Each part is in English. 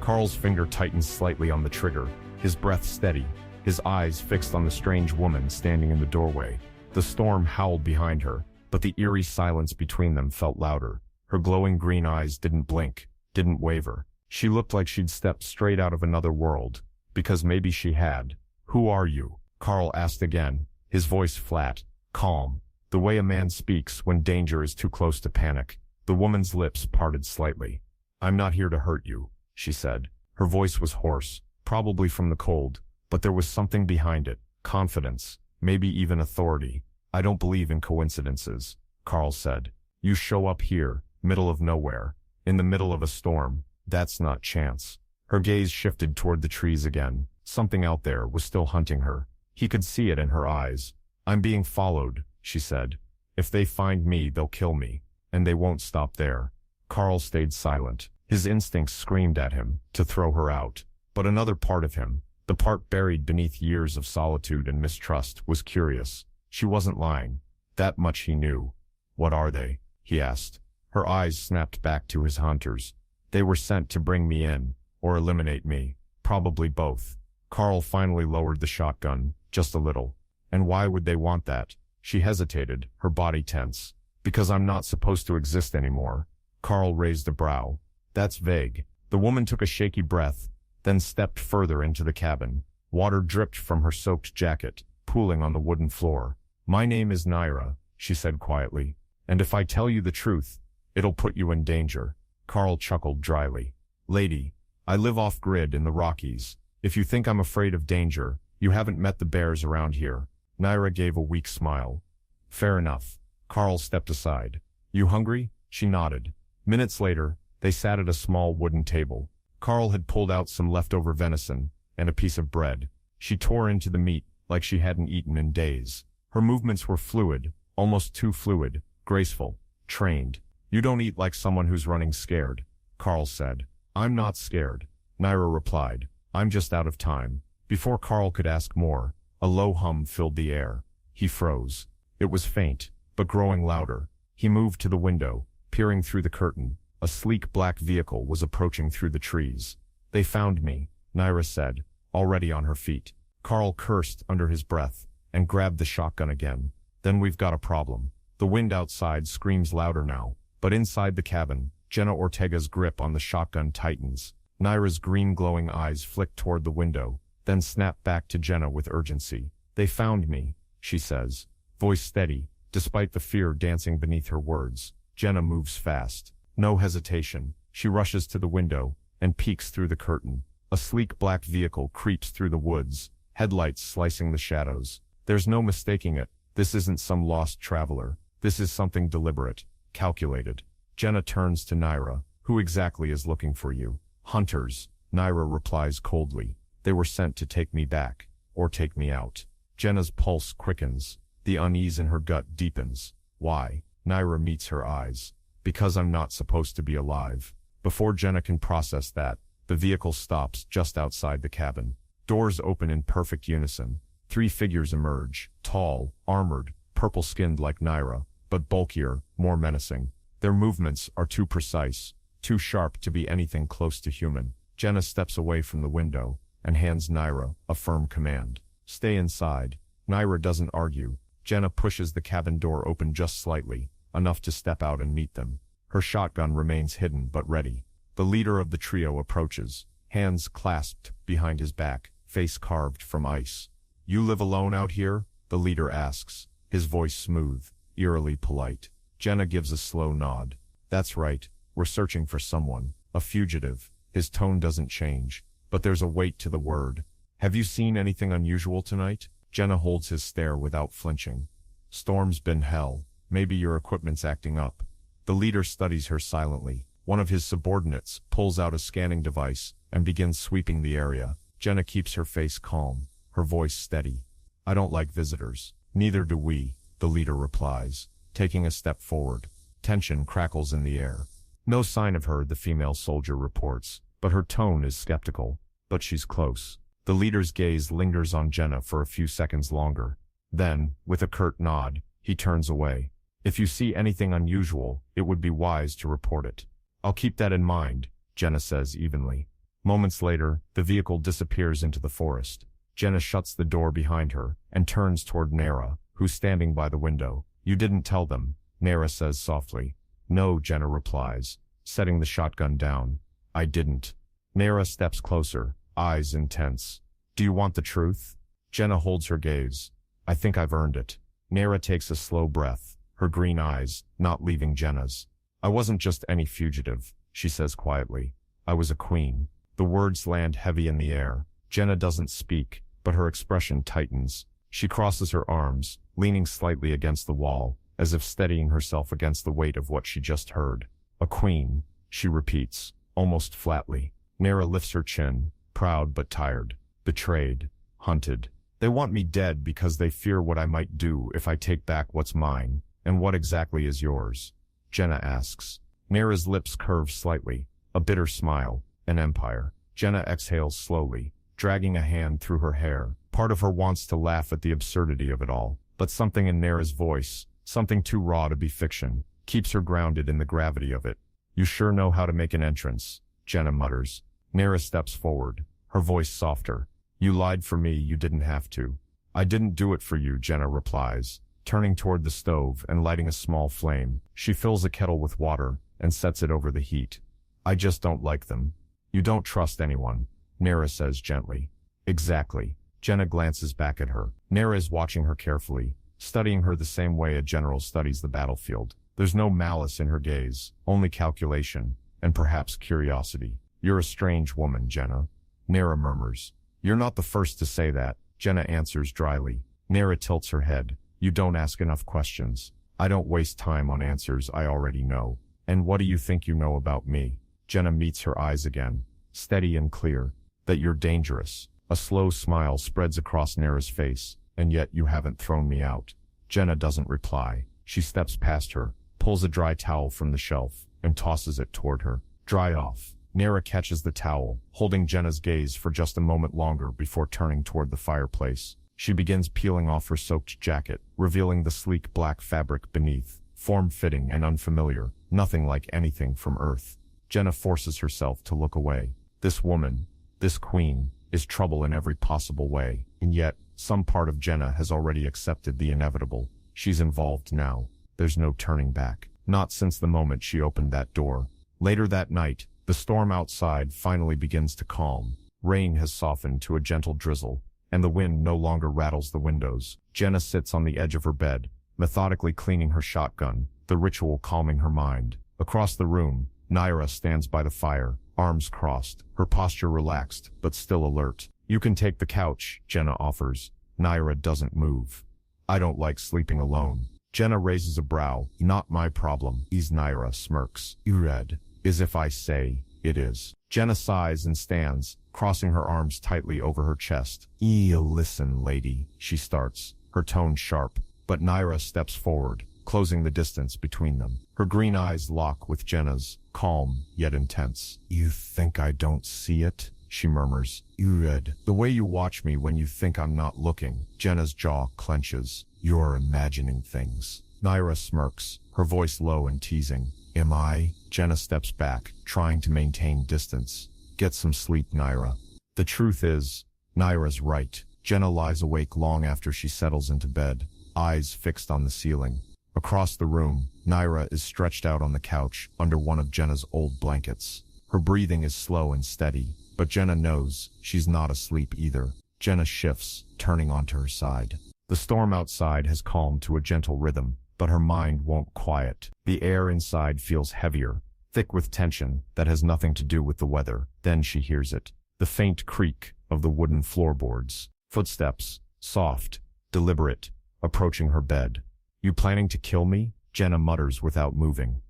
Carl's finger tightens slightly on the trigger, his breath steady, his eyes fixed on the strange woman standing in the doorway. The storm howled behind her, but the eerie silence between them felt louder. Her glowing green eyes didn't blink, didn't waver. She looked like she'd stepped straight out of another world, because maybe she had. "Who are you?" Carl asked again, his voice flat, calm, the way a man speaks when danger is too close to panic. The woman's lips parted slightly. "I'm not here to hurt you," she said. Her voice was hoarse, probably from the cold, but there was something behind it, confidence, maybe even authority. "I don't believe in coincidences," Carl said. "You show up here, middle of nowhere, in the middle of a storm. That's not chance." Her gaze shifted toward the trees again. Something out there was still hunting her. He could see it in her eyes. "I'm being followed," she said. "If they find me, they'll kill me. And they won't stop there." Carl stayed silent. His instincts screamed at him to throw her out. But another part of him, the part buried beneath years of solitude and mistrust, was curious. She wasn't lying. That much he knew. "What are they?" he asked. Her eyes snapped back to his hunters. "They were sent to bring me in, or eliminate me. Probably both." Carl finally lowered the shotgun, just a little. "And why would they want that?" She hesitated, her body tense. "Because I'm not supposed to exist anymore." Carl raised a brow. "That's vague." The woman took a shaky breath, then stepped further into the cabin. Water dripped from her soaked jacket, pooling on the wooden floor. "My name is Naira," she said quietly. "And if I tell you the truth, it'll put you in danger." Carl chuckled dryly. "Lady, I live off-grid in the Rockies. If you think I'm afraid of danger, you haven't met the bears around here." Naira gave a weak smile. "Fair enough." Carl stepped aside. "You hungry?" She nodded. Minutes later, they sat at a small wooden table. Carl had pulled out some leftover venison and a piece of bread. She tore into the meat like she hadn't eaten in days. Her movements were fluid, almost too fluid, graceful, trained. "You don't eat like someone who's running scared," Carl said. "I'm not scared," Naira replied. "I'm just out of time." Before Carl could ask more, a low hum filled the air. He froze. It was faint, but growing louder. He moved to the window, peering through the curtain. A sleek black vehicle was approaching through the trees. "They found me," Naira said, already on her feet. Carl cursed under his breath and grabbed the shotgun again. "Then we've got a problem." The wind outside screams louder now, but inside the cabin, Jenna Ortega's grip on the shotgun tightens. Naira's green glowing eyes flick toward the window, then snap back to Jenna with urgency. "They found me," she says, voice steady, despite the fear dancing beneath her words. Jenna moves fast. No hesitation. She rushes to the window and peeks through the curtain. A sleek black vehicle creeps through the woods, headlights slicing the shadows. There's no mistaking it. This isn't some lost traveler. This is something deliberate, calculated. Jenna turns to Naira. "Who exactly is looking for you?" "Hunters," Naira replies coldly. "They were sent to take me back, or take me out." Jenna's pulse quickens. The unease in her gut deepens. "Why?" Naira meets her eyes. "Because I'm not supposed to be alive." Before Jenna can process that, the vehicle stops just outside the cabin. Doors open in perfect unison. 3 figures emerge, tall, armored, purple-skinned like Naira, but bulkier, more menacing. Their movements are too precise, too sharp to be anything close to human. Jenna steps away from the window and hands Naira a firm command. "Stay inside." Naira doesn't argue. Jenna pushes the cabin door open just slightly, enough to step out and meet them. Her shotgun remains hidden but ready. The leader of the trio approaches, hands clasped behind his back, face carved from ice. "You live alone out here?" the leader asks, his voice smooth, eerily polite. Jenna gives a slow nod. "That's right, we're searching for someone, a fugitive." His tone doesn't change, but there's a weight to the word. "Have you seen anything unusual tonight?" Jenna holds his stare without flinching. "Storm's been hell. Maybe your equipment's acting up." The leader studies her silently. One of his subordinates pulls out a scanning device and begins sweeping the area. Jenna keeps her face calm, her voice steady. "I don't like visitors." "Neither do we," the leader replies, taking a step forward. Tension crackles in the air. "No sign of her," the female soldier reports, but her tone is skeptical. "But she's close." The leader's gaze lingers on Jenna for a few seconds longer. Then, with a curt nod, he turns away. "If you see anything unusual, it would be wise to report it." "I'll keep that in mind," Jenna says evenly. Moments later, the vehicle disappears into the forest. Jenna shuts the door behind her and turns toward Nara, who's standing by the window. "You didn't tell them," Nara says softly. "No," Jenna replies, setting the shotgun down. "I didn't." Nara steps closer, eyes intense. "Do you want the truth?" Jenna holds her gaze. "I think I've earned it." Nara takes a slow breath, her green eyes not leaving Jenna's. "I wasn't just any fugitive," she says quietly. "I was a queen." The words land heavy in the air. Jenna doesn't speak, but her expression tightens. She crosses her arms, leaning slightly against the wall, as if steadying herself against the weight of what she just heard. "A queen," she repeats, almost flatly. Nara lifts her chin, proud but tired. "Betrayed. Hunted. They want me dead because they fear what I might do if I take back what's mine." "And what exactly is yours?" Jenna asks. Nara's lips curve slightly, a bitter smile. "An empire." Jenna exhales slowly, dragging a hand through her hair. Part of her wants to laugh at the absurdity of it all, but something in Nara's voice, something too raw to be fiction, keeps her grounded in the gravity of it. "You sure know how to make an entrance," Jenna mutters. Nara steps forward, her voice softer. "You lied for me, you didn't have to." "I didn't do it for you," Jenna replies, turning toward the stove and lighting a small flame. She fills a kettle with water and sets it over the heat. "I just don't like them." "You don't trust anyone," Nara says gently. "Exactly." Jenna glances back at her. Nara is watching her carefully, studying her the same way a general studies the battlefield. There's no malice in her gaze, only calculation, and perhaps curiosity. "You're a strange woman, Jenna," Nara murmurs. "You're not the first to say that," Jenna answers dryly. Nara tilts her head. "You don't ask enough questions." "I don't waste time on answers I already know." "And what do you think you know about me?" Jenna meets her eyes again, steady and clear. "That you're dangerous." A slow smile spreads across Nara's face. "And yet you haven't thrown me out." Jenna doesn't reply. She steps past her, pulls a dry towel from the shelf, and tosses it toward her. "Dry off." Nara catches the towel, holding Jenna's gaze for just a moment longer before turning toward the fireplace. She begins peeling off her soaked jacket, revealing the sleek black fabric beneath, form-fitting and unfamiliar, nothing like anything from Earth. Jenna forces herself to look away. This woman, this queen, is trouble in every possible way, and yet, some part of Jenna has already accepted the inevitable. She's involved now. There's no turning back. Not since the moment she opened that door. Later that night, the storm outside finally begins to calm. Rain has softened to a gentle drizzle, and the wind no longer rattles the windows. Jenna sits on the edge of her bed, methodically cleaning her shotgun, the ritual calming her mind. Across the room, Naira stands by the fire, arms crossed, her posture relaxed, but still alert. "You can take the couch," Jenna offers. Naira doesn't move. "I don't like sleeping alone." Jenna raises a brow. "Not my problem." Naira smirks. "Ired. Is if I say, it is." Jenna sighs and stands, crossing her arms tightly over her chest. "Listen, lady," she starts, her tone sharp, but Naira steps forward, closing the distance between them. Her green eyes lock with Jenna's, calm yet intense. "You think I don't see it?" she murmurs. "Ired, the way you watch me when you think I'm not looking." Jenna's jaw clenches. "You're imagining things." Naira smirks, her voice low and teasing. "Am I?" Jenna steps back, trying to maintain distance. "Get some sleep, Naira." The truth is, Naira's right. Jenna lies awake long after she settles into bed, eyes fixed on the ceiling. Across the room, Naira is stretched out on the couch under one of Jenna's old blankets. Her breathing is slow and steady, but Jenna knows she's not asleep either. Jenna shifts, turning onto her side. The storm outside has calmed to a gentle rhythm, but her mind won't quiet. The air inside feels heavier, thick with tension that has nothing to do with the weather. Then she hears it. The faint creak of the wooden floorboards. Footsteps, soft, deliberate, approaching her bed. "You planning to kill me?" Jenna mutters without moving.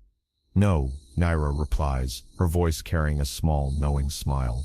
"No," Naira replies, her voice carrying a small, knowing smile.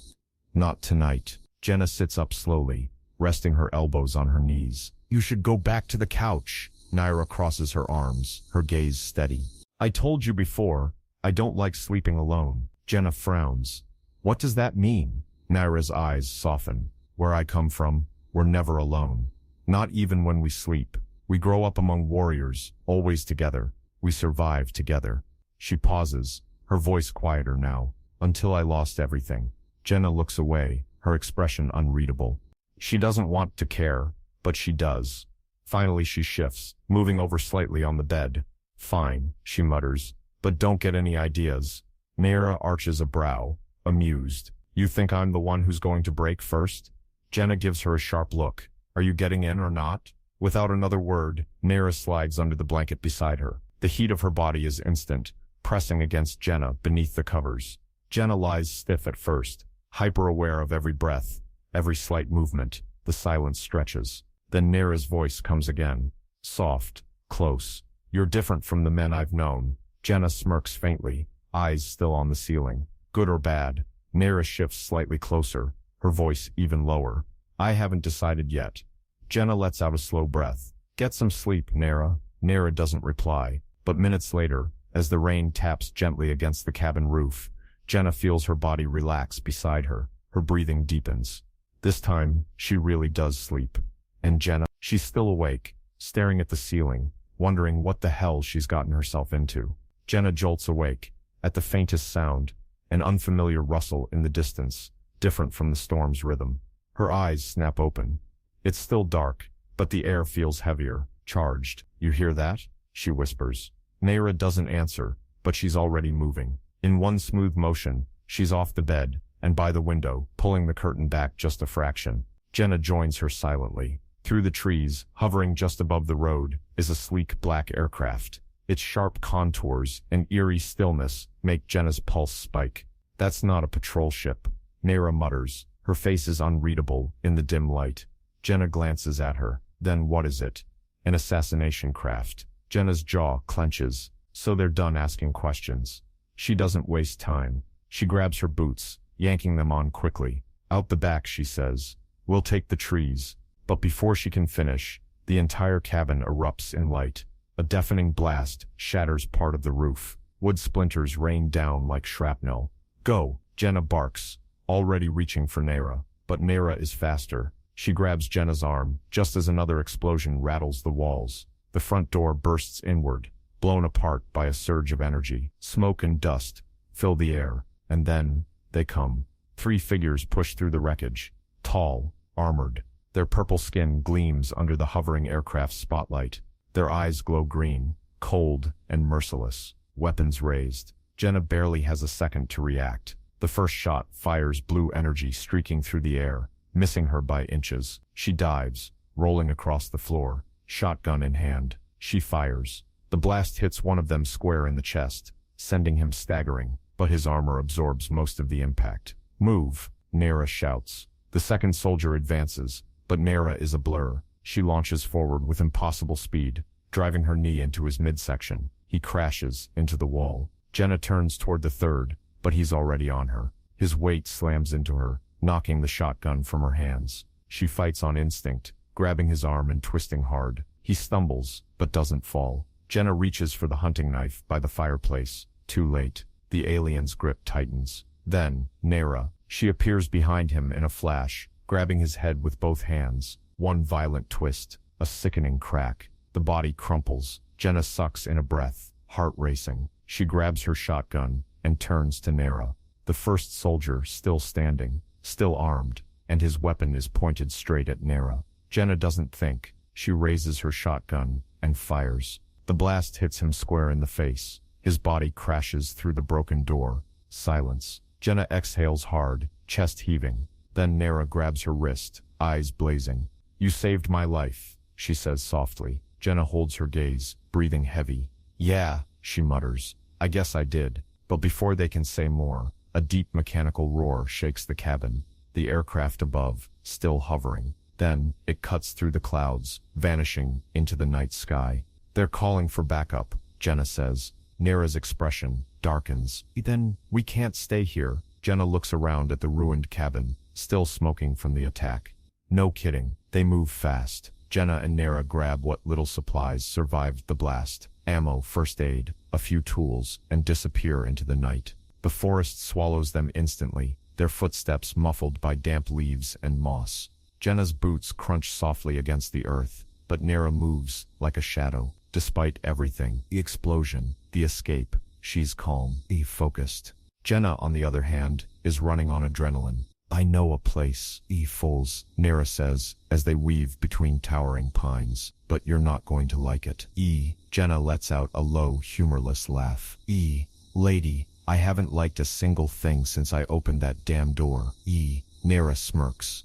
"Not tonight." Jenna sits up slowly, resting her elbows on her knees. "You should go back to the couch." Naira crosses her arms, her gaze steady. "I told you before, I don't like sleeping alone." Jenna frowns. "What does that mean?" Naira's eyes soften. "Where I come from, we're never alone. Not even when we sleep. We grow up among warriors, always together. We survive together." She pauses, her voice quieter now. "Until I lost everything." Jenna looks away, her expression unreadable. She doesn't want to care, but she does. Finally she shifts, moving over slightly on the bed. Fine, she mutters, but don't get any ideas. Naira arches a brow, amused. You think I'm the one who's going to break first? Jenna gives her a sharp look. Are you getting in or not? Without another word, Naira slides under the blanket beside her. The heat of her body is instant, pressing against Jenna beneath the covers. Jenna lies stiff at first, hyper-aware of every breath, every slight movement. The silence stretches. Then Naira's voice comes again. Soft, close. You're different from the men I've known. Jenna smirks faintly, eyes still on the ceiling. Good or bad? Naira shifts slightly closer, her voice even lower. I haven't decided yet. Jenna lets out a slow breath. Get some sleep, Naira. Naira doesn't reply, but minutes later, as the rain taps gently against the cabin roof, Jenna feels her body relax beside her. Her breathing deepens. This time, she really does sleep. And Jenna, she's still awake, staring at the ceiling, wondering what the hell she's gotten herself into. Jenna jolts awake, at the faintest sound, an unfamiliar rustle in the distance, different from the storm's rhythm. Her eyes snap open. It's still dark, but the air feels heavier, charged. You hear that? She whispers. Naira doesn't answer, but she's already moving. In one smooth motion, she's off the bed, and by the window, pulling the curtain back just a fraction. Jenna joins her silently. Through the trees, hovering just above the road, is a sleek black aircraft. Its sharp contours and eerie stillness make Jenna's pulse spike. That's not a patrol ship, Naira mutters. Her face is unreadable in the dim light. Jenna glances at her. Then what is it? An assassination craft. Jenna's jaw clenches, so they're done asking questions. She doesn't waste time. She grabs her boots, yanking them on quickly. Out the back, she says. We'll take the trees. But before she can finish, the entire cabin erupts in light. A deafening blast shatters part of the roof. Wood splinters rain down like shrapnel. Go, Jenna barks, already reaching for Naira. But Naira is faster. She grabs Jenna's arm, just as another explosion rattles the walls. The front door bursts inward, blown apart by a surge of energy. Smoke and dust fill the air, and then they come. 3 figures push through the wreckage, tall, armored. Their purple skin gleams under the hovering aircraft's spotlight. Their eyes glow green, cold and merciless, weapons raised. Jenna barely has a second to react. The first shot fires blue energy streaking through the air, missing her by inches. She dives, rolling across the floor, shotgun in hand. She fires. The blast hits one of them square in the chest, sending him staggering, but his armor absorbs most of the impact. Move, Naira shouts. The second soldier advances, but Naira is a blur. She launches forward with impossible speed, driving her knee into his midsection. He crashes into the wall. Jenna turns toward the third, but he's already on her. His weight slams into her, knocking the shotgun from her hands. She fights on instinct, grabbing his arm and twisting hard. He stumbles, but doesn't fall. Jenna reaches for the hunting knife by the fireplace. Too late. The alien's grip tightens. Then, Naira. She appears behind him in a flash, grabbing his head with both hands. One violent twist, a sickening crack. The body crumples. Jenna sucks in a breath, heart racing. She grabs her shotgun and turns to Naira. The first soldier still standing, still armed, and his weapon is pointed straight at Naira. Jenna doesn't think. She raises her shotgun and fires. The blast hits him square in the face. His body crashes through the broken door. Silence. Jenna exhales hard, chest heaving. Then Naira grabs her wrist, eyes blazing. You saved my life, she says softly. Jenna holds her gaze, breathing heavy. Yeah, she mutters. I guess I did. But before they can say more, a deep mechanical roar shakes the cabin. The aircraft above, still hovering. Then, it cuts through the clouds, vanishing into the night sky. They're calling for backup, Jenna says. Naira's expression darkens. Then, we can't stay here. Jenna looks around at the ruined cabin, still smoking from the attack. No kidding, they move fast. Jenna and Naira grab what little supplies survived the blast. Ammo, first aid, a few tools, and disappear into the night. The forest swallows them instantly, their footsteps muffled by damp leaves and moss. Jenna's boots crunch softly against the earth, but Naira moves like a shadow. Despite everything, the explosion, the escape, she's calm, focused. Jenna, on the other hand, is running on adrenaline. I know a place, fools, Nera says, as they weave between towering pines. But you're not going to like it. Jenna lets out a low, humorless laugh. Lady, I haven't liked a single thing since I opened that damn door. Nera smirks.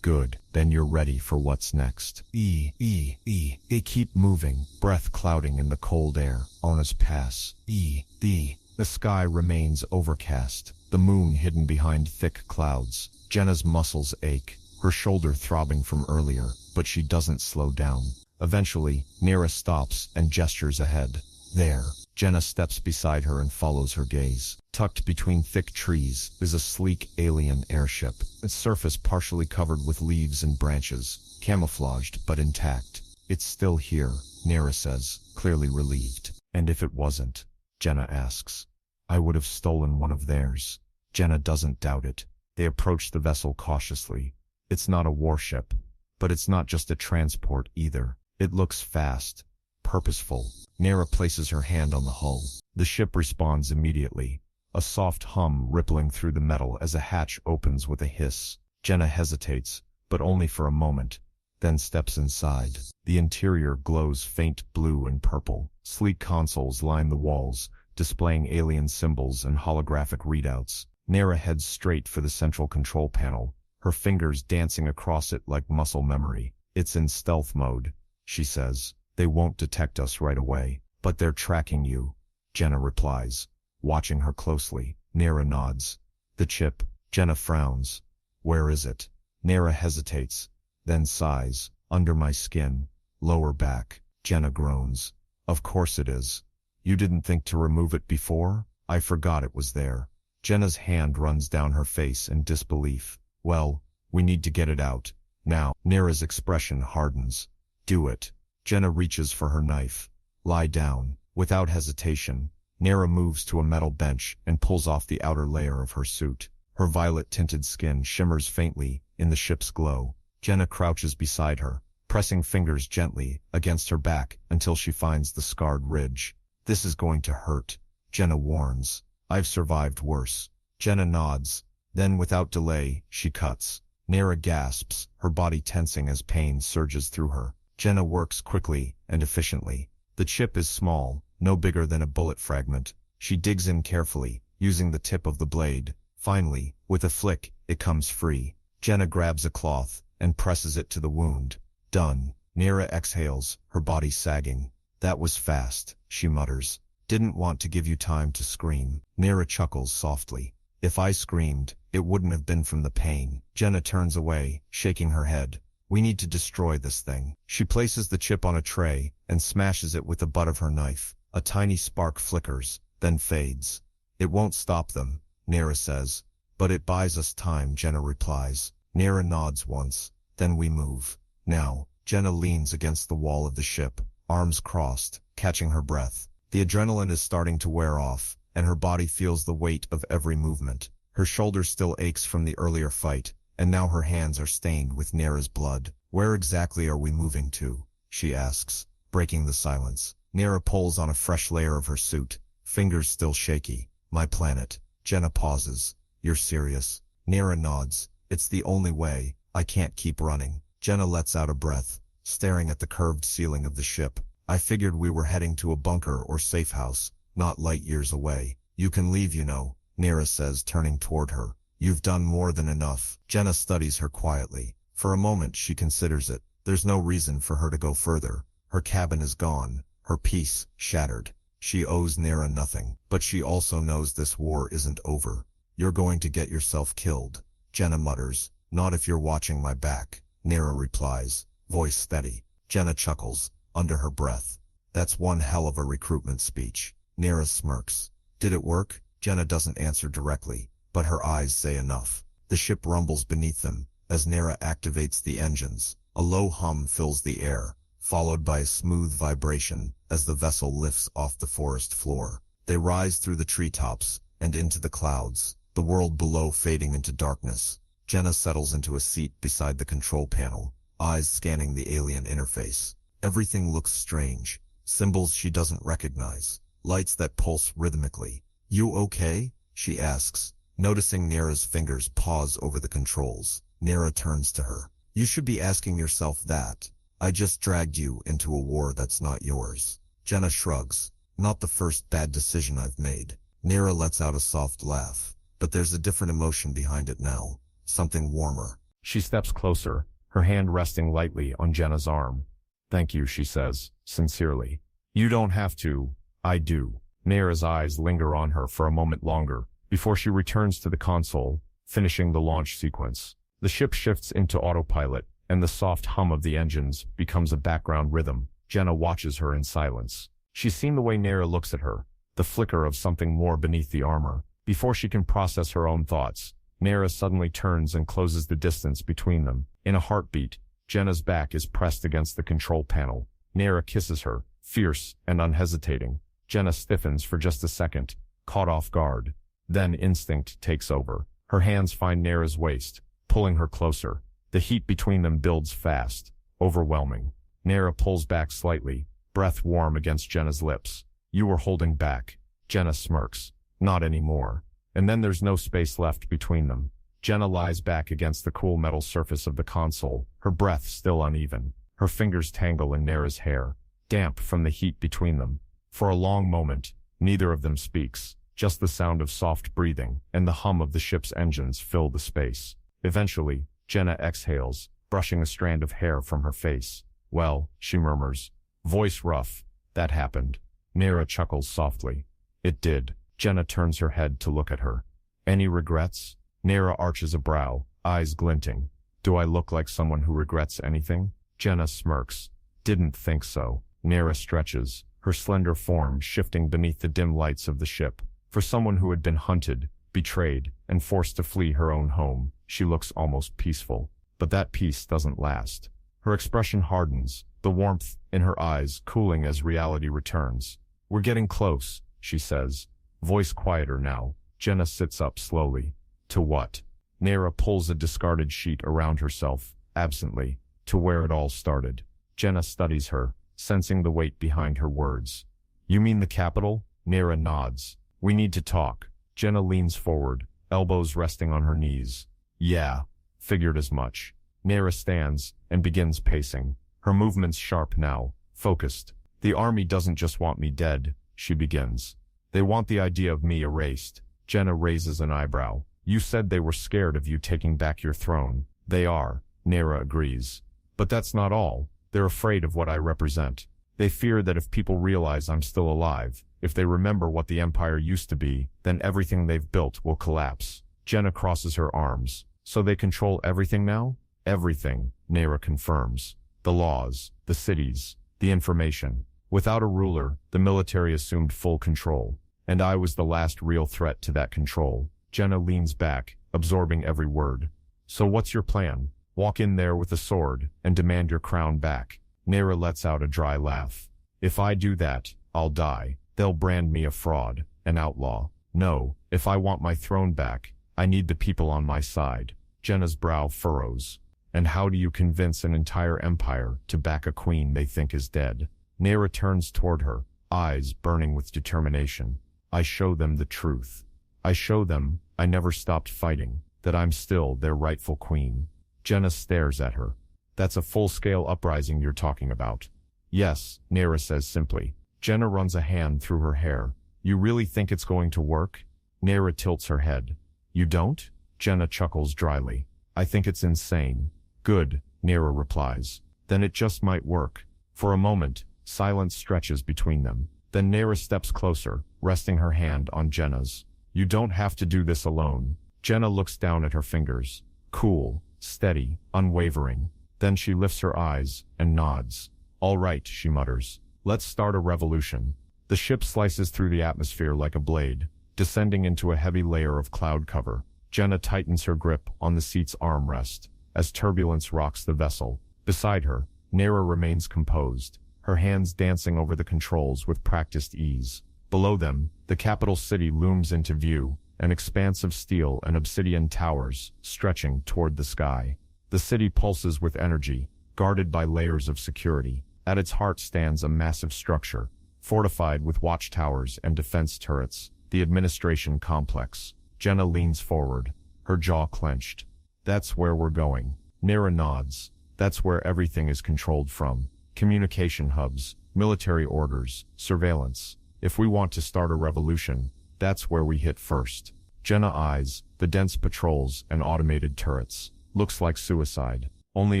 Good, then you're ready for what's next. They keep moving, breath clouding in the cold air. Ona's pass. The sky remains overcast, the moon hidden behind thick clouds. Jenna's muscles ache, her shoulder throbbing from earlier, but she doesn't slow down. Eventually, Nera stops and gestures ahead. There. Jenna steps beside her and follows her gaze. Tucked between thick trees is a sleek alien airship, its surface partially covered with leaves and branches, camouflaged but intact. It's still here, Nera says, clearly relieved. And if it wasn't? Jenna asks. I would have stolen one of theirs. Jenna doesn't doubt it. They approach the vessel cautiously. It's not a warship, but it's not just a transport either. It looks fast, purposeful. Nera places her hand on the hull. The ship responds immediately, a soft hum rippling through the metal as a hatch opens with a hiss. Jenna hesitates, but only for a moment, then steps inside. The interior glows faint blue and purple. Sleek consoles line the walls, displaying alien symbols and holographic readouts. Nera heads straight for the central control panel, her fingers dancing across it like muscle memory. It's in stealth mode, she says. They won't detect us right away, but they're tracking you, Jenna replies, watching her closely. Nera nods. The chip. Jenna frowns. Where is it? Nera hesitates, then sighs. Under my skin, lower back. Jenna groans. Of course it is. You didn't think to remove it before? I forgot it was there. Jenna's hand runs down her face in disbelief. Well, we need to get it out. Now. Nera's expression hardens. Do it. Jenna reaches for her knife. Lie down. Without hesitation, Nera moves to a metal bench and pulls off the outer layer of her suit. Her violet-tinted skin shimmers faintly in the ship's glow. Jenna crouches beside her, pressing fingers gently against her back until she finds the scarred ridge. This is going to hurt, Jenna warns. I've survived worse. Jenna nods. Then without delay, she cuts. Nera gasps, her body tensing as pain surges through her. Jenna works quickly and efficiently. The chip is small, no bigger than a bullet fragment. She digs in carefully, using the tip of the blade. Finally, with a flick, it comes free. Jenna grabs a cloth and presses it to the wound. Done. Nera exhales, her body sagging. That was fast, she mutters. Didn't want to give you time to scream. Nera chuckles softly. If I screamed, it wouldn't have been from the pain. Jenna turns away, shaking her head. We need to destroy this thing. She places the chip on a tray and smashes it with the butt of her knife. A tiny spark flickers, then fades. It won't stop them, Nera says. But it buys us time, Jenna replies. Nera nods once, then we move. Now. Jenna leans against the wall of the ship, arms crossed, catching her breath. The adrenaline is starting to wear off, and her body feels the weight of every movement. Her shoulder still aches from the earlier fight, and now her hands are stained with Nera's blood. Where exactly are we moving to? She asks, breaking the silence. Nera pulls on a fresh layer of her suit, fingers still shaky. My planet. Jenna pauses. You're serious? Nera nods. It's the only way. I can't keep running. Jenna lets out a breath, staring at the curved ceiling of the ship. I figured we were heading to a bunker or safe house, not light years away. You can leave, you know, Nera says, turning toward her. You've done more than enough. Jenna studies her quietly. For a moment she considers it. There's no reason for her to go further. Her cabin is gone, her peace shattered. She owes Nera nothing, but she also knows this war isn't over. You're going to get yourself killed, Jenna mutters. Not if you're watching my back, Nera replies, voice steady. Jenna chuckles, under her breath. That's one hell of a recruitment speech. Nera smirks. Did it work? Jenna doesn't answer directly, but her eyes say enough. The ship rumbles beneath them, as Nera activates the engines. A low hum fills the air, followed by a smooth vibration as the vessel lifts off the forest floor. They rise through the treetops and into the clouds, the world below fading into darkness. Jenna settles into a seat beside the control panel, eyes scanning the alien interface. Everything looks strange. Symbols she doesn't recognize. Lights that pulse rhythmically. You okay? She asks. Noticing Nera's fingers pause over the controls, Nera turns to her. You should be asking yourself that. I just dragged you into a war that's not yours. Jenna shrugs. Not the first bad decision I've made. Nera lets out a soft laugh. But there's a different emotion behind it now. Something warmer. She steps closer, her hand resting lightly on Jenna's arm. Thank you, she says, sincerely. You don't have to. I do. Nera's eyes linger on her for a moment longer, before she returns to the console, finishing the launch sequence. The ship shifts into autopilot, and the soft hum of the engines becomes a background rhythm. Jenna watches her in silence. She's seen the way Nera looks at her, the flicker of something more beneath the armor. Before she can process her own thoughts, Nera suddenly turns and closes the distance between them. In a heartbeat, Jenna's back is pressed against the control panel. Nera kisses her, fierce and unhesitating. Jenna stiffens for just a second, caught off guard. Then instinct takes over. Her hands find Nera's waist, pulling her closer. The heat between them builds fast, overwhelming. Nera pulls back slightly, breath warm against Jenna's lips. You were holding back. Jenna smirks. Not anymore. And then there's no space left between them. Jenna lies back against the cool metal surface of the console, her breath still uneven. Her fingers tangle in Nera's hair, damp from the heat between them. For a long moment, neither of them speaks. Just the sound of soft breathing and the hum of the ship's engines fill the space. Eventually, Jenna exhales, brushing a strand of hair from her face. Well, she murmurs. Voice rough. That happened. Nera chuckles softly. It did. Jenna turns her head to look at her. Any regrets? Nera arches a brow, eyes glinting. Do I look like someone who regrets anything? Jenna smirks. Didn't think so. Nera stretches, her slender form shifting beneath the dim lights of the ship. For someone who had been hunted, betrayed, and forced to flee her own home, she looks almost peaceful. But that peace doesn't last. Her expression hardens, the warmth in her eyes cooling as reality returns. We're getting close, she says, voice quieter now. Jenna sits up slowly. To what? Nera pulls a discarded sheet around herself, absently, to where it all started. Jenna studies her, sensing the weight behind her words. You mean the capital? Nera nods. We need to talk. Jenna leans forward, elbows resting on her knees. Yeah, figured as much. Nera stands and begins pacing, her movements sharp now, focused. The army doesn't just want me dead, she begins. They want the idea of me erased. Jenna raises an eyebrow. You said they were scared of you taking back your throne. They are, Nera agrees. But that's not all. They're afraid of what I represent. They fear that if people realize I'm still alive, if they remember what the Empire used to be, then everything they've built will collapse. Jenna crosses her arms. So they control everything now? Everything, Nera confirms. The laws, the cities, the information. Without a ruler, the military assumed full control. And I was the last real threat to that control. Jenna leans back, absorbing every word. So what's your plan? Walk in there with a sword and demand your crown back. Nera lets out a dry laugh. If I do that, I'll die. They'll brand me a fraud, an outlaw. No, if I want my throne back, I need the people on my side. Jenna's brow furrows. And how do you convince an entire empire to back a queen they think is dead? Nera turns toward her, eyes burning with determination. I show them the truth. I show them I never stopped fighting, that I'm still their rightful queen. Jenna stares at her. That's a full-scale uprising you're talking about. Yes, Nera says simply. Jenna runs a hand through her hair. You really think it's going to work? Nera tilts her head. You don't? Jenna chuckles dryly. I think it's insane. Good, Nera replies. Then it just might work. For a moment, silence stretches between them. Then Nera steps closer, resting her hand on Jenna's. You don't have to do this alone. Jenna looks down at her fingers. Cool, steady, unwavering. Then she lifts her eyes and nods. All right, she mutters. Let's start a revolution. The ship slices through the atmosphere like a blade, descending into a heavy layer of cloud cover. Jenna tightens her grip on the seat's armrest as turbulence rocks the vessel. Beside her, Nera remains composed, her hands dancing over the controls with practiced ease. Below them, the capital city looms into view, an expanse of steel and obsidian towers stretching toward the sky. The city pulses with energy, guarded by layers of security. At its heart stands a massive structure, fortified with watchtowers and defense turrets, the administration complex. Jenna leans forward, her jaw clenched. That's where we're going. Nera nods. That's where everything is controlled from. Communication hubs, military orders, surveillance. If we want to start a revolution, that's where we hit first. Jenna eyes the dense patrols and automated turrets. Looks like suicide. Only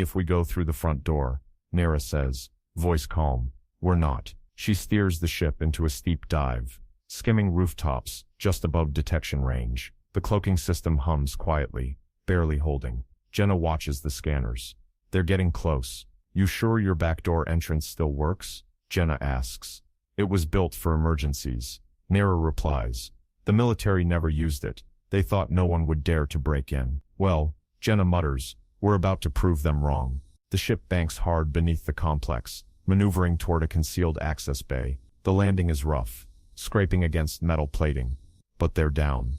if we go through the front door, Nera says, voice calm. We're not. She steers the ship into a steep dive, skimming rooftops just above detection range. The cloaking system hums quietly, barely holding. Jenna watches the scanners. They're getting close. You sure your backdoor entrance still works? Jenna asks. It was built for emergencies. Nera replies. The military never used it. They thought no one would dare to break in. Well, Jenna mutters, we're about to prove them wrong. The ship banks hard beneath the complex, maneuvering toward a concealed access bay. The landing is rough, scraping against metal plating. But they're down.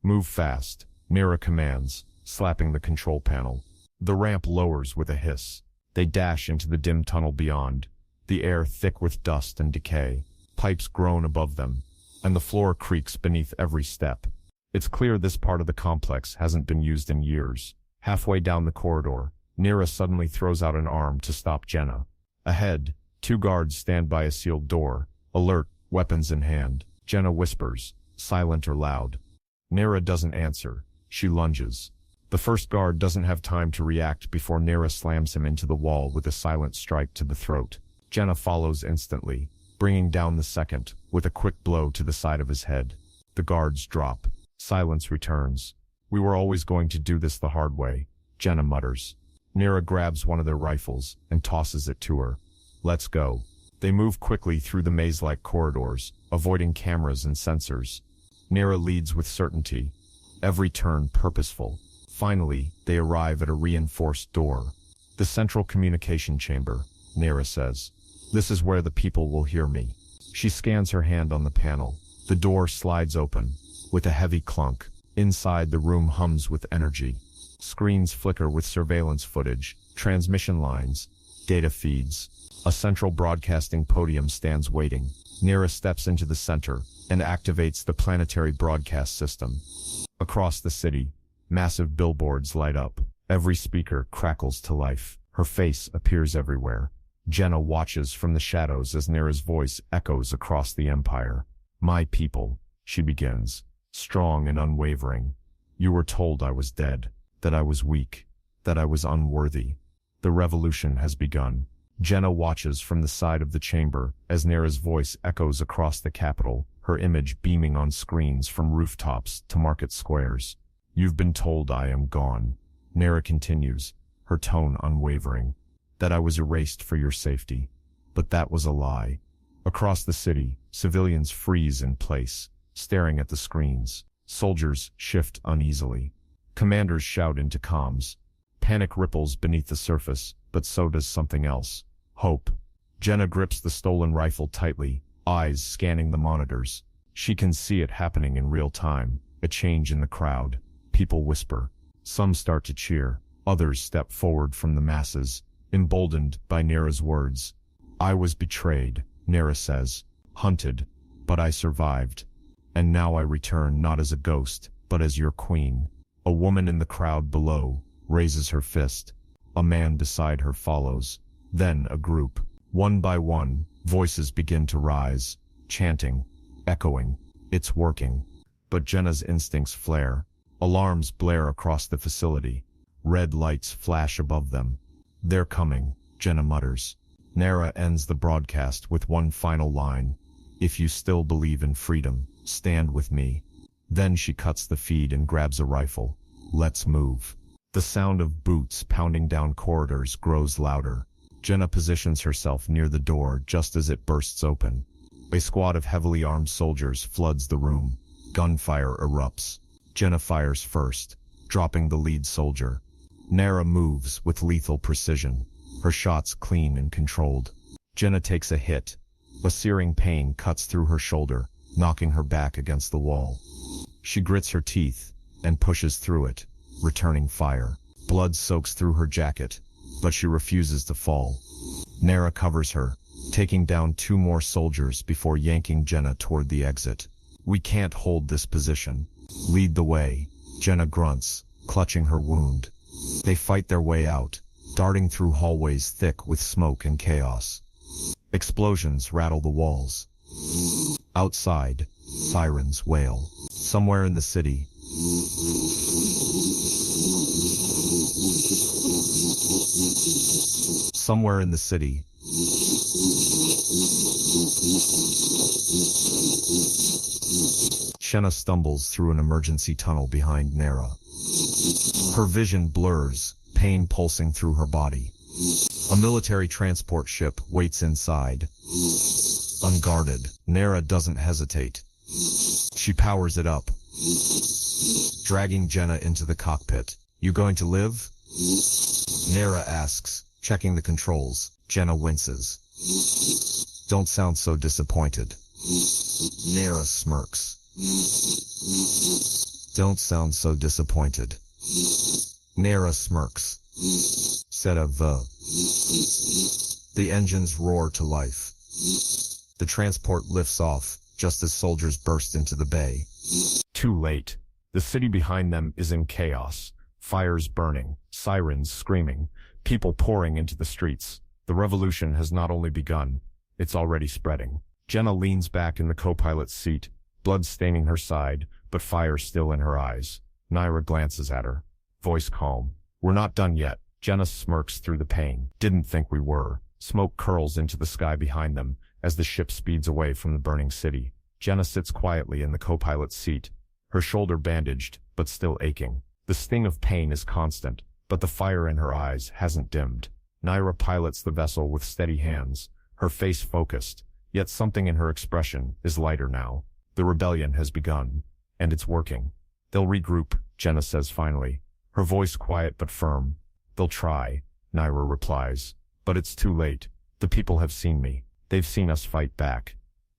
Move fast, Nera commands, slapping the control panel. The ramp lowers with a hiss. They dash into the dim tunnel beyond, the air thick with dust and decay. Pipes groan above them, and the floor creaks beneath every step. It's clear this part of the complex hasn't been used in years. Halfway down the corridor, Nera suddenly throws out an arm to stop Jenna. Ahead, 2 guards stand by a sealed door, alert, weapons in hand. Jenna whispers, silent or loud. Nera doesn't answer. She lunges. The first guard doesn't have time to react before Nera slams him into the wall with a silent strike to the throat. Jenna follows instantly, bringing down the second, with a quick blow to the side of his head. The guards drop. Silence returns. We were always going to do this the hard way, Jenna mutters. Nera grabs one of their rifles and tosses it to her. Let's go. They move quickly through the maze-like corridors, avoiding cameras and sensors. Nera leads with certainty, every turn purposeful. Finally, they arrive at a reinforced door. The central communication chamber, Nera says. This is where the people will hear me. She scans her hand on the panel. The door slides open, with a heavy clunk. Inside, the room hums with energy. Screens flicker with surveillance footage, transmission lines, data feeds. A central broadcasting podium stands waiting. Nera steps into the center and activates the planetary broadcast system. Across the city, massive billboards light up. Every speaker crackles to life. Her face appears everywhere. Jenna watches from the shadows as Nera's voice echoes across the empire. My people, she begins, strong and unwavering. You were told I was dead, that I was weak, that I was unworthy. The revolution has begun. Jenna watches from the side of the chamber as Nera's voice echoes across the capital, her image beaming on screens from rooftops to market squares. You've been told I am gone. Nera continues, her tone unwavering, that I was erased for your safety. But that was a lie. Across the city, civilians freeze in place, staring at the screens. Soldiers shift uneasily. Commanders shout into comms. Panic ripples beneath the surface, but so does something else. Hope. Jenna grips the stolen rifle tightly, eyes scanning the monitors. She can see it happening in real time, a change in the crowd. People whisper. Some start to cheer. Others step forward from the masses, emboldened by Nera's words. I was betrayed, Nera says. Hunted, but I survived. And now I return not as a ghost, but as your queen. A woman in the crowd below raises her fist. A man beside her follows. Then a group. One by one, voices begin to rise, chanting, echoing. It's working. But Jenna's instincts flare. Alarms blare across the facility. Red lights flash above them. They're coming, Jenna mutters. Nera ends the broadcast with one final line. If you still believe in freedom, stand with me. Then she cuts the feed and grabs a rifle. Let's move. The sound of boots pounding down corridors grows louder. Jenna positions herself near the door just as it bursts open. A squad of heavily armed soldiers floods the room. Gunfire erupts. Jenna fires first, dropping the lead soldier. Nera moves with lethal precision, her shots clean and controlled. Jenna takes a hit. A searing pain cuts through her shoulder, knocking her back against the wall. She grits her teeth and pushes through it, returning fire. Blood soaks through her jacket, but she refuses to fall. Nera covers her, taking down 2 more soldiers before yanking Jenna toward the exit. We can't hold this position. Lead the way, Jenna grunts, clutching her wound. They fight their way out, darting through hallways thick with smoke and chaos. Explosions rattle the walls. Outside, sirens wail. Somewhere in the city, Jenna stumbles through an emergency tunnel behind Nara. Her vision blurs, pain pulsing through her body. A military transport ship waits inside. Unguarded, Nara doesn't hesitate. She powers it up, dragging Jenna into the cockpit. You going to live? Nara asks, checking the controls. Jenna winces. Don't sound so disappointed. Nara smirks. Don't sound so disappointed. Nara smirks. The engines roar to life. The transport lifts off, just as soldiers burst into the bay. Too late. The city behind them is in chaos. Fires burning, sirens screaming, people pouring into the streets. The revolution has not only begun, it's already spreading. Jenna leans back in the co-pilot's seat, blood staining her side, but fire still in her eyes. Naira glances at her, voice calm. We're not done yet. Jenna smirks through the pain. Didn't think we were. Smoke curls into the sky behind them as the ship speeds away from the burning city. Jenna sits quietly in the co-pilot's seat, her shoulder bandaged, but still aching. The sting of pain is constant, but the fire in her eyes hasn't dimmed. Naira pilots the vessel with steady hands, her face focused, yet something in her expression is lighter now. The rebellion has begun, and it's working. They'll regroup, Jenna says finally, her voice quiet but firm. They'll try, Naira replies, but it's too late. The people have seen me. They've seen us fight back.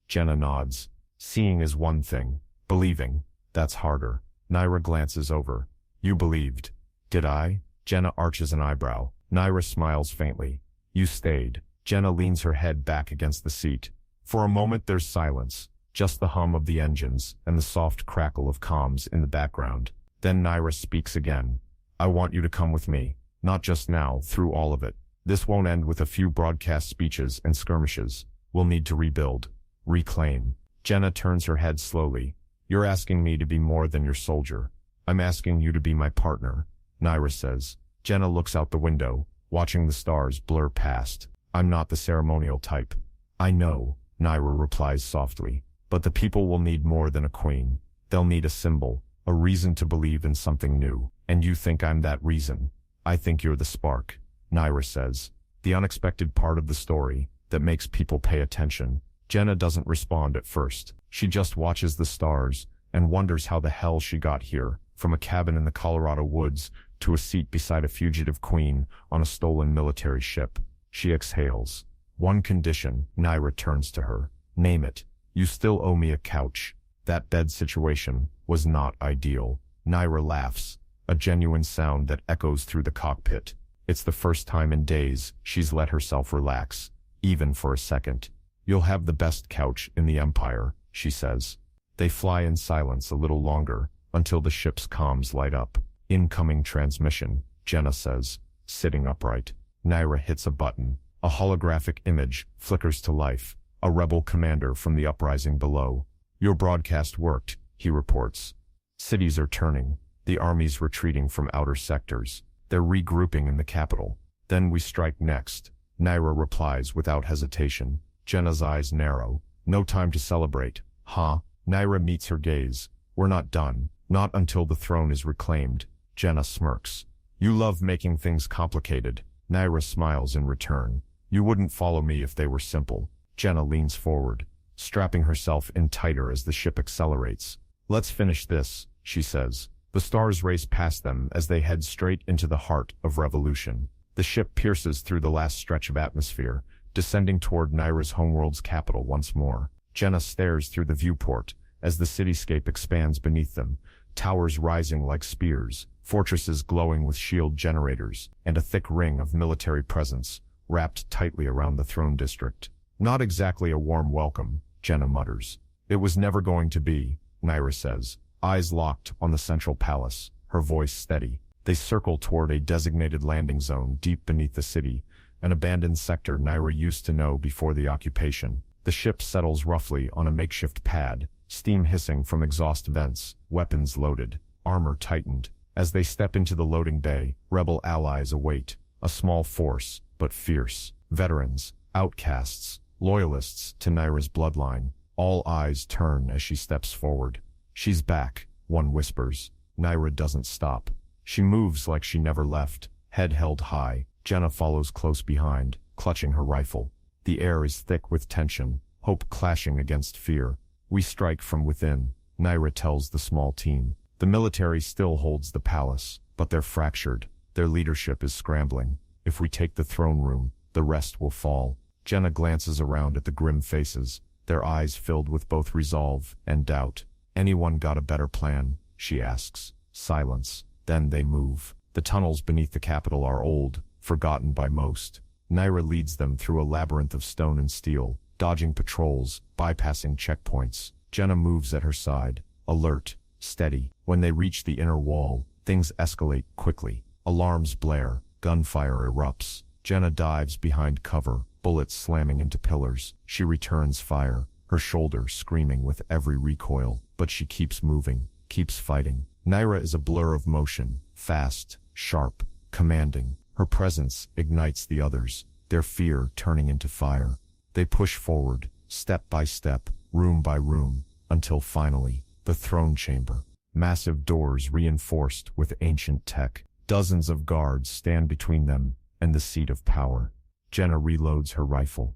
Jenna nods. Seeing is one thing. Believing, that's harder. Naira glances over. You believed. Did I? Jenna arches an eyebrow. Naira smiles faintly. You stayed. Jenna leans her head back against the seat. For a moment there's silence, just the hum of the engines and the soft crackle of comms in the background. Then Naira speaks again. I want you to come with me. Not just now, through all of it. This won't end with a few broadcast speeches and skirmishes. We'll need to rebuild. Reclaim. Jenna turns her head slowly. You're asking me to be more than your soldier. I'm asking you to be my partner, Naira says. Jenna looks out the window, watching the stars blur past. I'm not the ceremonial type. I know, Naira replies softly. But the people will need more than a queen. They'll need a symbol, a reason to believe in something new. And you think I'm that reason. I think you're the spark, Naira says. The unexpected part of the story that makes people pay attention. Jenna doesn't respond at first. She just watches the stars and wonders how the hell she got here, from a cabin in the Colorado woods to a seat beside a fugitive queen on a stolen military ship. She exhales. One condition, Naira turns to her. Name it. You still owe me a couch. That bed situation was not ideal. Naira laughs, a genuine sound that echoes through the cockpit. It's the first time in days she's let herself relax, even for a second. You'll have the best couch in the Empire, she says. They fly in silence a little longer, until the ship's comms light up. Incoming transmission, Jenna says, sitting upright. Naira hits a button. A holographic image flickers to life. A rebel commander from the uprising below. Your broadcast worked, he reports. Cities are turning. The army's retreating from outer sectors. They're regrouping in the capital. Then we strike next. Naira replies without hesitation. Jenna's eyes narrow. No time to celebrate. Huh? Naira meets her gaze. We're not done. Not until the throne is reclaimed. Jenna smirks. You love making things complicated. Naira smiles in return. You wouldn't follow me if they were simple. Jenna leans forward, strapping herself in tighter as the ship accelerates. Let's finish this, she says. The stars race past them as they head straight into the heart of revolution. The ship pierces through the last stretch of atmosphere, descending toward Naira's homeworld's capital once more. Jenna stares through the viewport as the cityscape expands beneath them, towers rising like spears, fortresses glowing with shield generators, and a thick ring of military presence wrapped tightly around the throne district. Not exactly a warm welcome, Jenna mutters. It was never going to be, Naira says. eyes locked on the central palace, her voice steady. They circle toward a designated landing zone deep beneath the city, an abandoned sector Naira used to know before the occupation. The ship settles roughly on a makeshift pad, steam hissing from exhaust vents, weapons loaded, armor tightened. As they step into the loading bay, rebel allies await, a small force, but fierce. Veterans, outcasts, loyalists to Naira's bloodline. All eyes turn as she steps forward. She's back, one whispers. Naira doesn't stop. She moves like she never left, head held high. Jenna follows close behind, clutching her rifle. The air is thick with tension, hope clashing against fear. We strike from within, Naira tells the small team. The military still holds the palace, but they're fractured. Their leadership is scrambling. If we take the throne room, the rest will fall. Jenna glances around at the grim faces, their eyes filled with both resolve and doubt. Anyone got a better plan? She asks. Silence. Then they move. The tunnels beneath the capital are old, forgotten by most. Naira leads them through a labyrinth of stone and steel, dodging patrols, bypassing checkpoints. Jenna moves at her side, alert, steady. When they reach the inner wall, things escalate quickly. Alarms blare, gunfire erupts. Jenna dives behind cover, bullets slamming into pillars. She returns fire, her shoulder screaming with every recoil, but she keeps moving, keeps fighting. Naira is a blur of motion, fast, sharp, commanding. Her presence ignites the others, their fear turning into fire. They push forward, step by step, room by room, until finally, the throne chamber. Massive doors reinforced with ancient tech. Dozens of guards stand between them and the seat of power. Jenna reloads her rifle.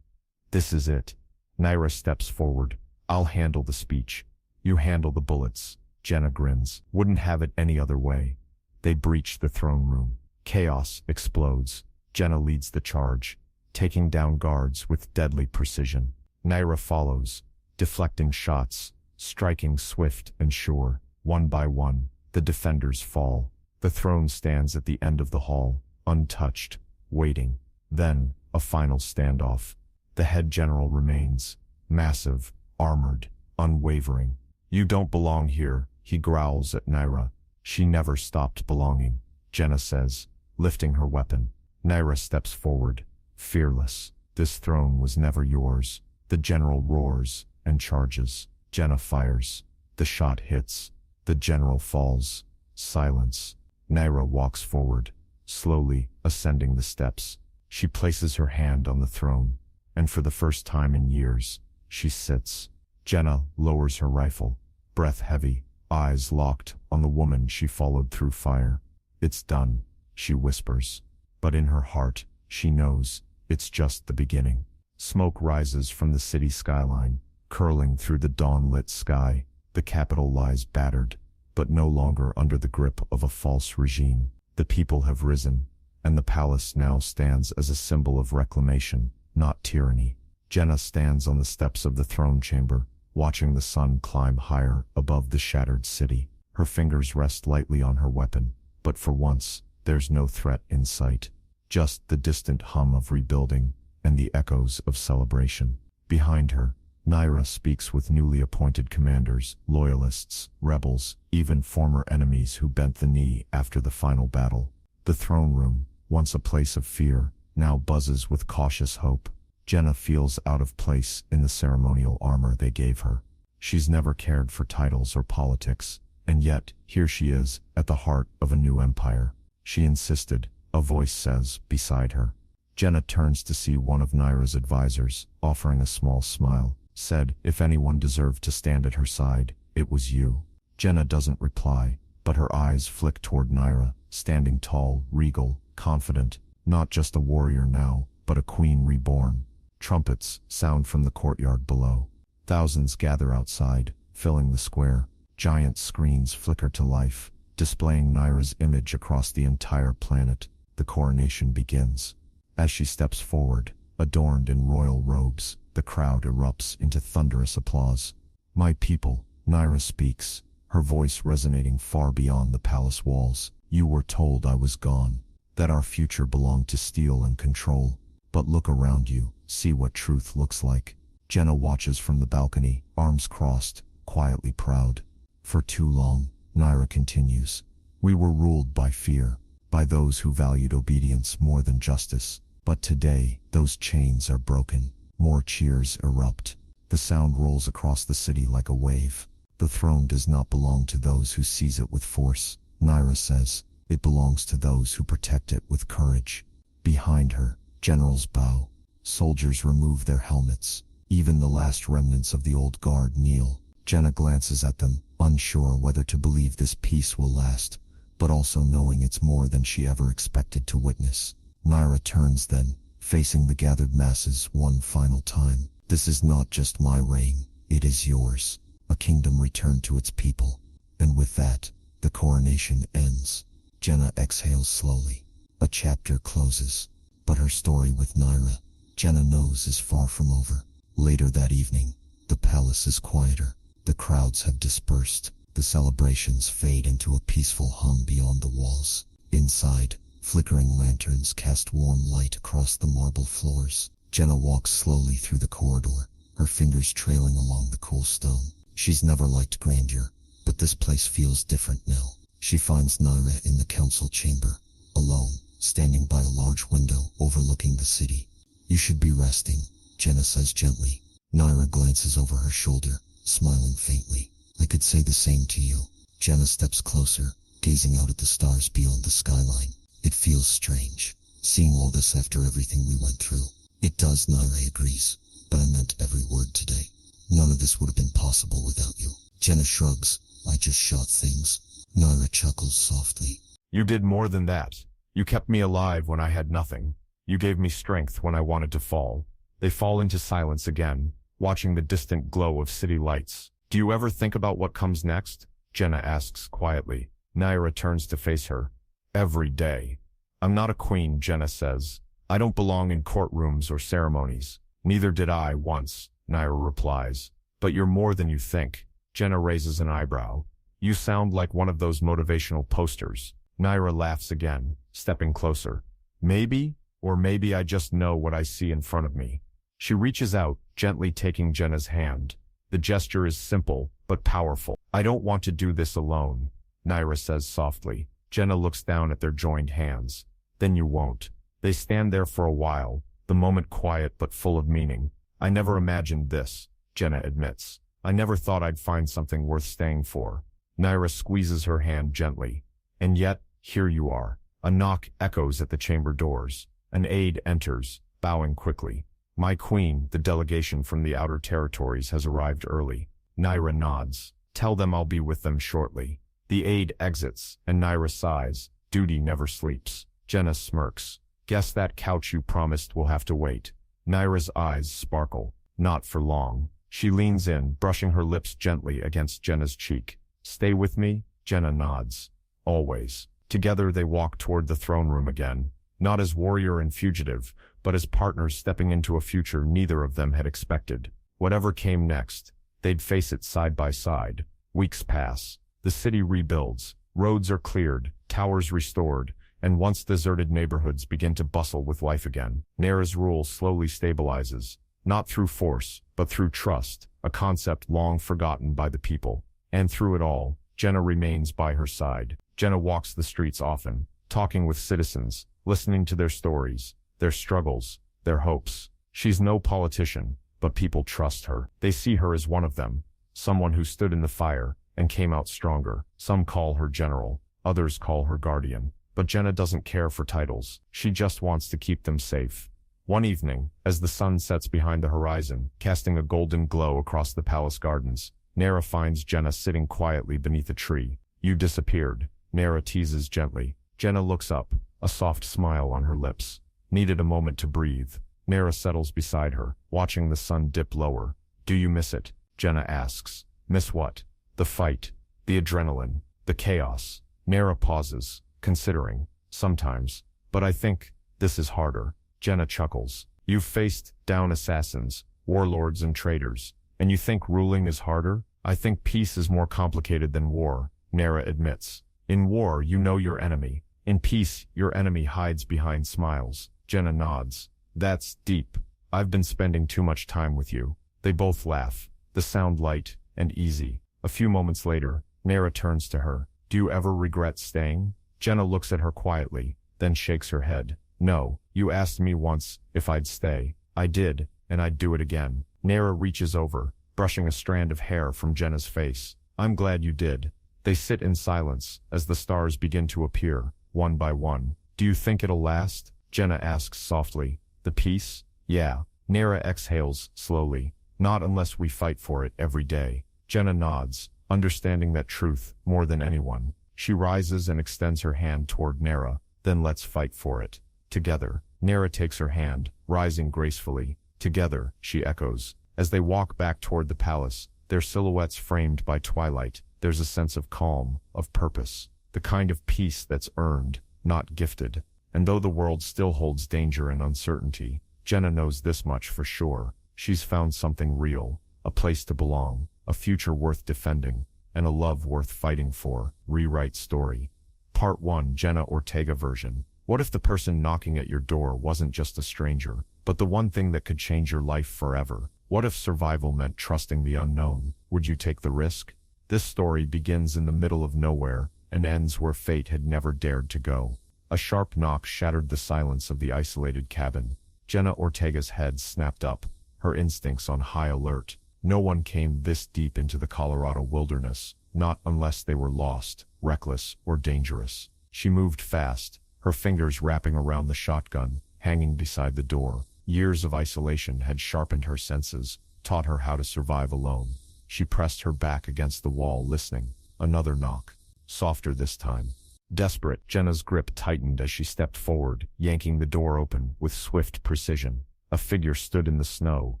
This is it. Naira steps forward. I'll handle the speech. You handle the bullets. Jenna grins. Wouldn't have it any other way. They breach the throne room. Chaos explodes. Jenna leads the charge, taking down guards with deadly precision. Naira follows, deflecting shots, striking swift and sure. One by one, the defenders fall. The throne stands at the end of the hall, untouched, waiting. Then, a final standoff. The head general remains, massive, armored, unwavering. You don't belong here, he growls at Naira. She never stopped belonging, Jenna says, lifting her weapon. Naira steps forward, fearless. This throne was never yours. The general roars and charges. Jenna fires. The shot hits. The general falls. Silence. Naira walks forward, slowly ascending the steps. She places her hand on the throne, and for the first time in years, she sits. Jenna lowers her rifle, breath heavy, eyes locked on the woman she followed through fire. It's done, she whispers. But in her heart, she knows, it's just the beginning. Smoke rises from the city skyline, curling through the dawn-lit sky. The capital lies battered, but no longer under the grip of a false regime. The people have risen, and the palace now stands as a symbol of reclamation, not tyranny. Jenna stands on the steps of the throne chamber, watching the sun climb higher above the shattered city. Her fingers rest lightly on her weapon, but for once, there's no threat in sight. Just the distant hum of rebuilding and the echoes of celebration. Behind her, Naira speaks with newly appointed commanders, loyalists, rebels, even former enemies who bent the knee after the final battle. The throne room, once a place of fear, now buzzes with cautious hope. Jenna feels out of place in the ceremonial armor they gave her. She's never cared for titles or politics, and yet, here she is, at the heart of a new empire. She insisted, a voice says, beside her. Jenna turns to see one of Naira's advisors, offering a small smile. Said, if anyone deserved to stand at her side, it was you. Jenna doesn't reply, but her eyes flick toward Naira, standing tall, regal, confident, not just a warrior now, but a queen reborn. Trumpets sound from the courtyard below. Thousands gather outside, filling the square. Giant screens flicker to life, displaying Naira's image across the entire planet. The coronation begins. As she steps forward, adorned in royal robes, the crowd erupts into thunderous applause. My people, Naira speaks, her voice resonating far beyond the palace walls. You were told I was gone, that our future belonged to steal and control. But look around you, see what truth looks like. Jenna watches from the balcony, arms crossed, quietly proud. For too long, Naira continues. We were ruled by fear, by those who valued obedience more than justice. But today, those chains are broken. More cheers erupt. The sound rolls across the city like a wave. The throne does not belong to those who seize it with force, Naira says. It belongs to those who protect it with courage. Behind her, generals bow. Soldiers remove their helmets. Even the last remnants of the old guard kneel. Jenna glances at them, unsure whether to believe this peace will last, but also knowing it's more than she ever expected to witness. Naira turns then, facing the gathered masses one final time. This is not just my reign, it is yours. A kingdom returned to its people. And with that, the coronation ends. Jenna exhales slowly. A chapter closes. But her story with Naira, Jenna knows, is far from over. Later that evening, the palace is quieter. The crowds have dispersed. The celebrations fade into a peaceful hum beyond the walls. Inside, flickering lanterns cast warm light across the marble floors. Jenna walks slowly through the corridor, her fingers trailing along the cool stone. She's never liked grandeur, but this place feels different now. She finds Naira in the council chamber, alone, standing by a large window overlooking the city. You should be resting, Jenna says gently. Naira glances over her shoulder, smiling faintly. I could say the same to you. Jenna steps closer, gazing out at the stars beyond the skyline. It feels strange, seeing all this after everything we went through. It does, Naira agrees, but I meant every word today. None of this would have been possible without you. Jenna shrugs. I just shot things. Naira chuckles softly. You did more than that. You kept me alive when I had nothing. You gave me strength when I wanted to fall. They fall into silence again, watching the distant glow of city lights. Do you ever think about what comes next? Jenna asks quietly. Naira turns to face her. Every day. I'm not a queen, Jenna says. I don't belong in courtrooms or ceremonies. Neither did I once, Naira replies. But you're more than you think. Jenna raises an eyebrow. You sound like one of those motivational posters. Naira laughs again, stepping closer. Maybe, or maybe I just know what I see in front of me. She reaches out, gently taking Jenna's hand. The gesture is simple, but powerful. I don't want to do this alone, Naira says softly. Jenna looks down at their joined hands. Then you won't. They stand there for a while, the moment quiet but full of meaning. I never imagined this, Jenna admits. I never thought I'd find something worth staying for. Naira squeezes her hand gently. And yet, here you are. A knock echoes at the chamber doors. An aide enters, bowing quickly. My queen, the delegation from the outer territories, has arrived early. Naira nods. Tell them I'll be with them shortly. The aide exits, and Naira sighs. Duty never sleeps. Jenna smirks. Guess that couch you promised will have to wait. Naira's eyes sparkle. Not for long. She leans in, brushing her lips gently against Jenna's cheek. Stay with me? Jenna nods. Always. Together they walk toward the throne room again. Not as warrior and fugitive, but as partners stepping into a future neither of them had expected. Whatever came next, they'd face it side by side. Weeks pass. The city rebuilds. Roads are cleared, towers restored, and once deserted neighborhoods begin to bustle with life again. Naira's rule slowly stabilizes, not through force, but through trust, a concept long forgotten by the people. And through it all, Jenna remains by her side. Jenna walks the streets often, talking with citizens, listening to their stories, their struggles, their hopes. She's no politician, but people trust her. They see her as one of them, someone who stood in the fire and came out stronger. Some call her general, others call her guardian. But Jenna doesn't care for titles. She just wants to keep them safe. One evening, as the sun sets behind the horizon, casting a golden glow across the palace gardens, Naira finds Jenna sitting quietly beneath a tree. You disappeared, Naira teases gently. Jenna looks up, a soft smile on her lips. Needed a moment to breathe. Naira settles beside her, watching the sun dip lower. Do you miss it? Jenna asks. Miss what? The fight, the adrenaline, the chaos. Naira pauses, considering. Sometimes. But I think this is harder. Jenna chuckles. You've faced down assassins, warlords and traitors. And you think ruling is harder? I think peace is more complicated than war, Naira admits. In war, you know your enemy. In peace, your enemy hides behind smiles. Jenna nods. That's deep. I've been spending too much time with you. They both laugh. The sound light and easy. A few moments later, Nara turns to her. Do you ever regret staying? Jenna looks at her quietly, then shakes her head. No, you asked me once if I'd stay. I did, and I'd do it again. Nara reaches over, brushing a strand of hair from Jenna's face. I'm glad you did. They sit in silence as the stars begin to appear, one by one. Do you think it'll last? Jenna asks softly. The peace? Yeah. Nara exhales slowly. Not unless we fight for it every day. Jenna nods, understanding that truth more than anyone. She rises and extends her hand toward Nara. Then let's fight for it. Together. Nara takes her hand, rising gracefully. Together, she echoes. As they walk back toward the palace, their silhouettes framed by twilight, there's a sense of calm, of purpose. The kind of peace that's earned, not gifted. And though the world still holds danger and uncertainty, Jenna knows this much for sure. She's found something real, a place to belong, a future worth defending, and a love worth fighting for. Rewrite story. Part 1 Jenna Ortega version. What if the person knocking at your door wasn't just a stranger, but the one thing that could change your life forever? What if survival meant trusting the unknown? Would you take the risk? This story begins in the middle of nowhere and ends where fate had never dared to go. A sharp knock shattered the silence of the isolated cabin. Jenna Ortega's head snapped up, her instincts on high alert. No one came this deep into the Colorado wilderness, not unless they were lost, reckless, or dangerous. She moved fast, her fingers wrapping around the shotgun, hanging beside the door. Years of isolation had sharpened her senses, taught her how to survive alone. She pressed her back against the wall, listening. Another knock. Softer this time. Desperate, Jenna's grip tightened as she stepped forward, yanking the door open with swift precision. A figure stood in the snow,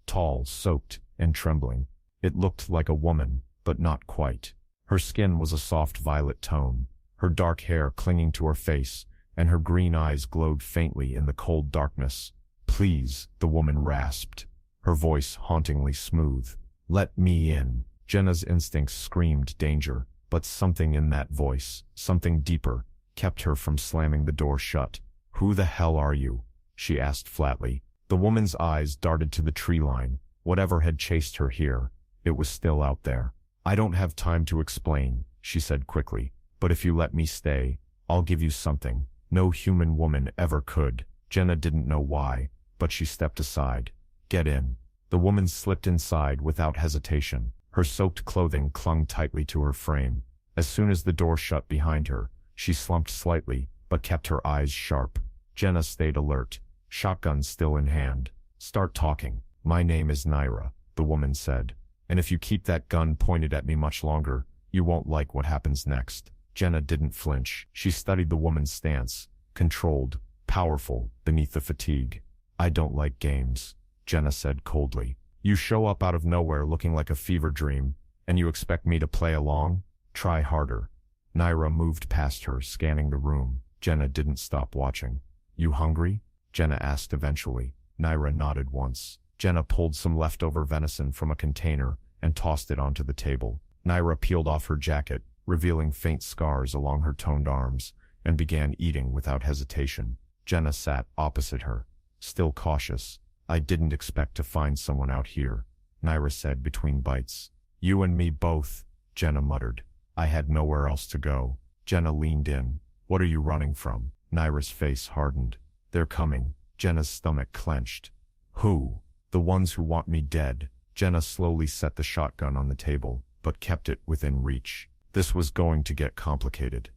tall, soaked, and trembling. It looked like a woman, but not quite. Her skin was a soft violet tone, her dark hair clinging to her face, and her green eyes glowed faintly in the cold darkness. Please, the woman rasped, her voice hauntingly smooth. Let me in. Jenna's instincts screamed danger, but something in that voice, something deeper, kept her from slamming the door shut. Who the hell are you? She asked flatly. The woman's eyes darted to the tree line. Whatever had chased her here, it was still out there. I don't have time to explain, she said quickly, but if you let me stay, I'll give you something no human woman ever could. Jenna didn't know why, but she stepped aside. Get in. The woman slipped inside without hesitation. Her soaked clothing clung tightly to her frame. As soon as the door shut behind her, she slumped slightly, but kept her eyes sharp. Jenna stayed alert, shotgun still in hand. Start talking. My name is Naira, the woman said. And if you keep that gun pointed at me much longer, you won't like what happens next. Jenna didn't flinch. She studied the woman's stance, controlled, powerful, beneath the fatigue. I don't like games, Jenna said coldly. You show up out of nowhere looking like a fever dream, and you expect me to play along? Try harder. Naira moved past her, scanning the room. Jenna didn't stop watching. You hungry? Jenna asked eventually. Naira nodded once. Jenna pulled some leftover venison from a container and tossed it onto the table. Naira peeled off her jacket, revealing faint scars along her toned arms, and began eating without hesitation. Jenna sat opposite her, still cautious. I didn't expect to find someone out here, Naira said between bites. You and me both, Jenna muttered. I had nowhere else to go. Jenna leaned in. What are you running from? Naira's face hardened. They're coming. Jenna's stomach clenched. Who? The ones who want me dead. Jenna slowly set the shotgun on the table, but kept it within reach. This was going to get complicated.